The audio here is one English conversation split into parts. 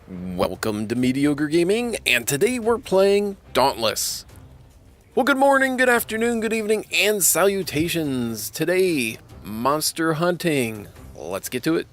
Welcome to Mediocre Gaming, and today we're playing Dauntless. Well, good morning, good afternoon, good evening, and salutations. Today, monster hunting. Let's get to it.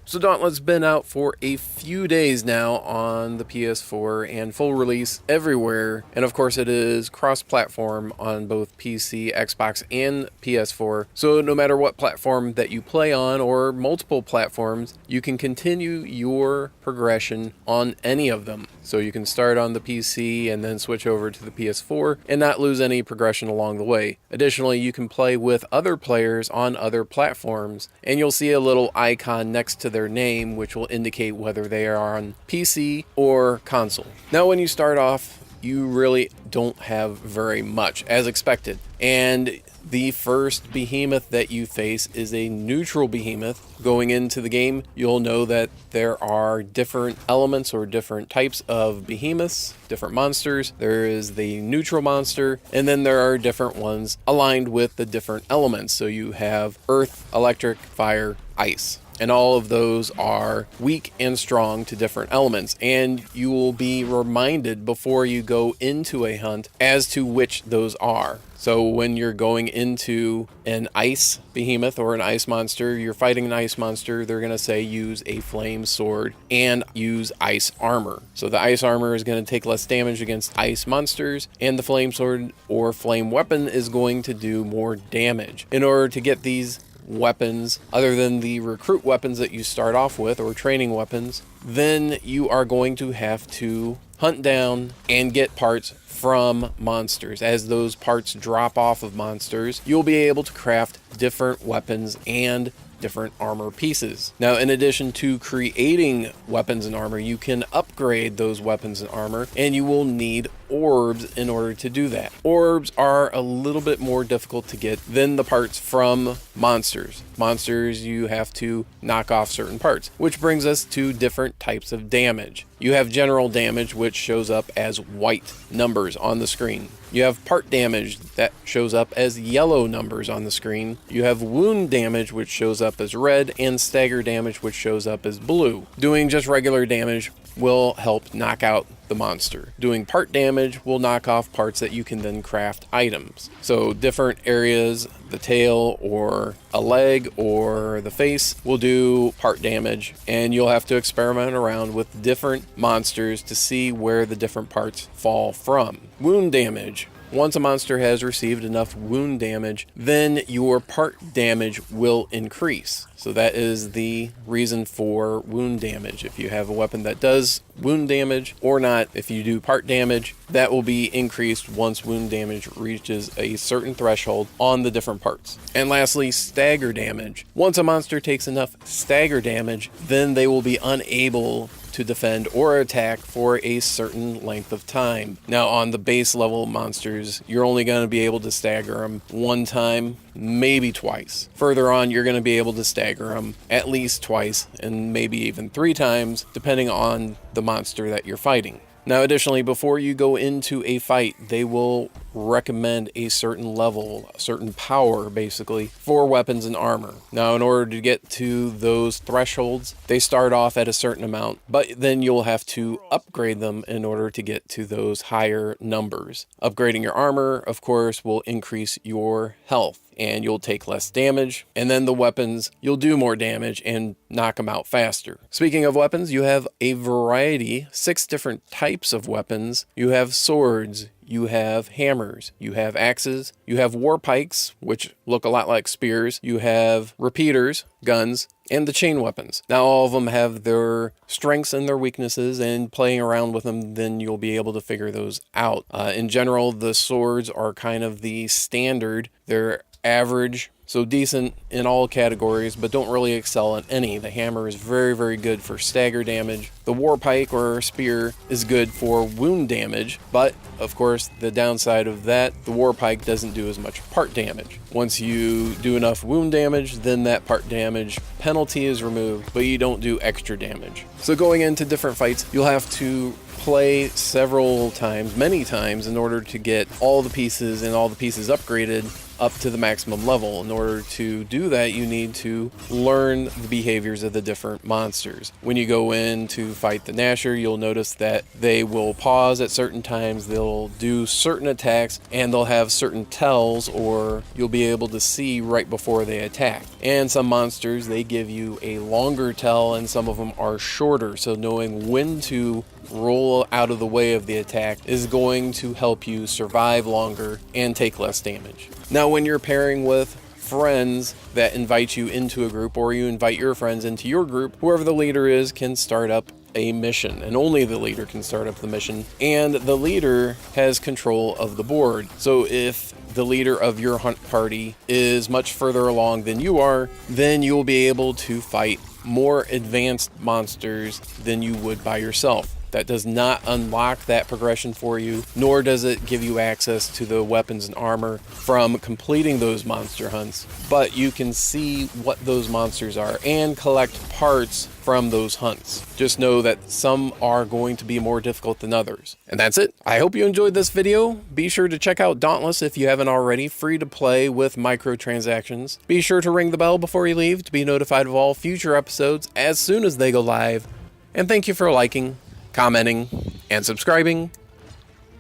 So Dauntless has been out for a few days now on the PS4 and full release everywhere. And of course it is cross-platform on both PC, Xbox, and PS4. So no matter what platform that you play on or multiple platforms, you can continue your progression on any of them. So you can start on the PC and then switch over to the PS4 and not lose any progression along the way. Additionally, you can play with other players on other platforms, and you'll see a little icon next to their name which will indicate whether they are on PC or console. Now when you start off, you really don't have very much, as expected. And the first behemoth that you face is a neutral behemoth. Going into the game, you'll know that there are different elements or different types of behemoths, different monsters. There is the neutral monster, and then there are different ones aligned with the different elements. So you have earth, electric, fire, ice. And all of those are weak and strong to different elements. And you will be reminded before you go into a hunt as to which those are. So when you're going into an ice behemoth or an ice monster, you're fighting an ice monster, they're going to say use a flame sword and use ice armor. So the ice armor is going to take less damage against ice monsters, and the flame sword or flame weapon is going to do more damage. In order to get these weapons, other than the recruit weapons that you start off with or training weapons, then you are going to have to hunt down and get parts from monsters. As those parts drop off of monsters, you'll be able to craft different weapons and different armor pieces. Now, in addition to creating weapons and armor, you can upgrade those weapons and armor, and you will need orbs in order to do that. Orbs are a little bit more difficult to get than the parts from monsters. Monsters, you have to knock off certain parts, which brings us to different types of damage. You have general damage, which shows up as white numbers on the screen. You have part damage that shows up as yellow numbers on the screen. You have wound damage, which shows up as red, and stagger damage, which shows up as blue. Doing just regular damage will help knock out the monster. Doing part damage will knock off parts that you can then craft items. So different areas, the tail or a leg or the face will do part damage, and you'll have to experiment around with different monsters to see where the different parts fall from. Wound damage. Once a monster has received enough wound damage, then your part damage will increase. So that is the reason for wound damage. If you have a weapon that does wound damage or not, if you do part damage, that will be increased once wound damage reaches a certain threshold on the different parts. And lastly, stagger damage. Once a monster takes enough stagger damage, then they will be unable to defend or attack for a certain length of time. Now, on the base level monsters, you're only going to be able to stagger them one time, maybe twice. Further on, you're going to be able to stagger them at least twice and maybe even 3 times, depending on the monster that you're fighting. Now, additionally, before you go into a fight, they will recommend a certain level, a certain power, basically, for weapons and armor. Now, in order to get to those thresholds, they start off at a certain amount, but then you'll have to upgrade them in order to get to those higher numbers. Upgrading your armor, of course, will increase your health, and you'll take less damage, and then the weapons, you'll do more damage and knock them out faster. Speaking of weapons, you have a variety, 6 different types of weapons. You have swords, you have hammers, you have axes, you have war pikes, which look a lot like spears, you have repeaters, guns, and the chain weapons. Now, all of them have their strengths and their weaknesses, and playing around with them, then you'll be able to figure those out. In general, the swords are kind of the standard. They're average, so decent in all categories, but don't really excel in any. The hammer is very, very good for stagger damage. The war pike or spear is good for wound damage, but of course the downside of that, the war pike doesn't do as much part damage. Once you do enough wound damage, then that part damage penalty is removed, but you don't do extra damage. So going into different fights, you'll have to play several times, many times, in order to get all the pieces and all the pieces upgraded up to the maximum level. In order to do that, you need to learn the behaviors of the different monsters. When you go in to fight the Gnasher, you'll notice that they will pause at certain times, they'll do certain attacks, and they'll have certain tells, or you'll be able to see right before they attack. And some monsters, they give you a longer tell, and some of them are shorter, so knowing when to roll out of the way of the attack is going to help you survive longer and take less damage. Now, when you're pairing with friends that invite you into a group, or you invite your friends into your group, whoever the leader is can start up a mission, and only the leader can start up the mission, and the leader has control of the board. So if the leader of your hunt party is much further along than you are, then you'll be able to fight more advanced monsters than you would by yourself. That does not unlock that progression for you, nor does it give you access to the weapons and armor from completing those monster hunts, but you can see what those monsters are and collect parts from those hunts. Just know that some are going to be more difficult than others. And that's it. I hope you enjoyed this video. Be sure to check out Dauntless if you haven't already, free to play with microtransactions. Be sure to ring the bell before you leave to be notified of all future episodes as soon as they go live. And thank you for liking, commenting, and subscribing,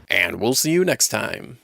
and we'll see you next time.